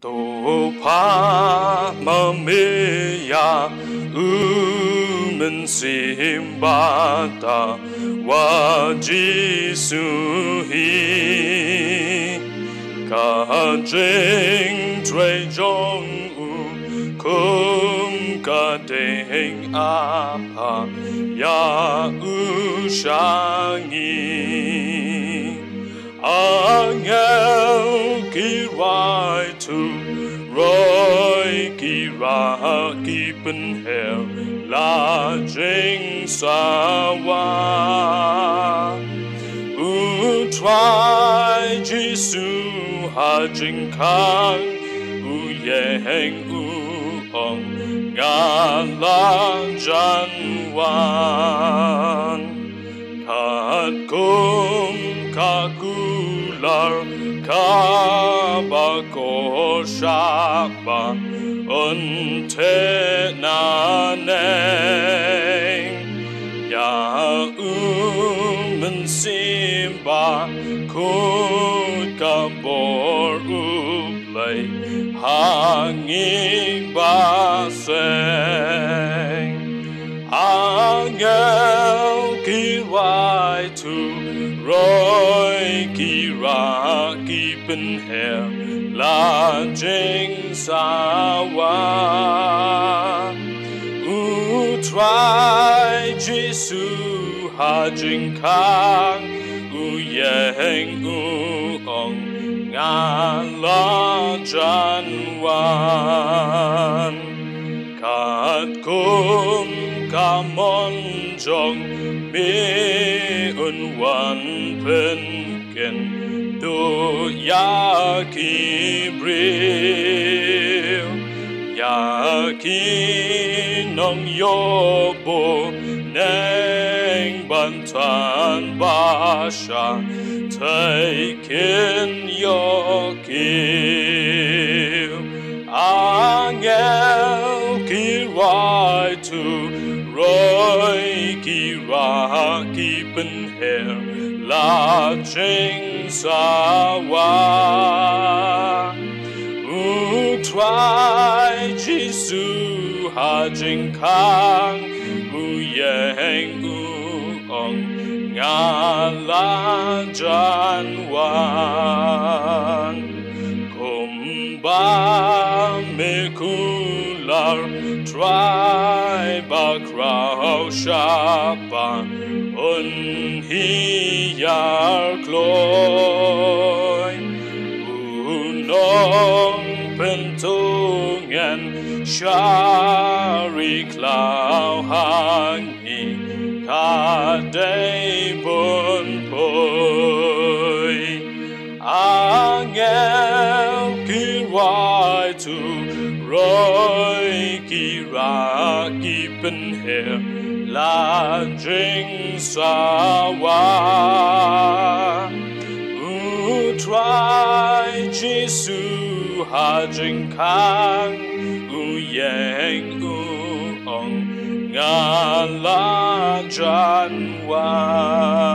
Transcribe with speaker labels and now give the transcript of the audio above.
Speaker 1: Tô pa ma me ya men simbata wa Gisu hi ka jing tre jong u kum ka ding a pa ya u shangi Angel ki rai tu Roy ki ra ki pen her La jing sa wa U try Gisu ha jing kang U yeng u ong Nga la jan wan Kat kum kakular kabako shapa unte naneng ya simba kut kabor uplay hanging baseng angel kiwai tu Roy ki ra ki pen her la jing sa wa U try Gisu ha jing kang U yeng u ong nga la jan wan Kat kum ka mon jong mi un wan pen ken do ya ki bril ya ki nong yo bo neng ban tan ba sha taken yo ki angel ki rai tu Roy ki ra ki pen her la jing sa wa U try Gisu ha jing kang U yeng u ong nga la jan wan Kumba me kular try ba krau shapa un hiyar kloy unong pentungen shari klau hangi kadei bun poi angel ki wai tu Roy ki ra ki pen her la jing sa wa U try Gisu ha jing kang U yeng u ong nga la jan wan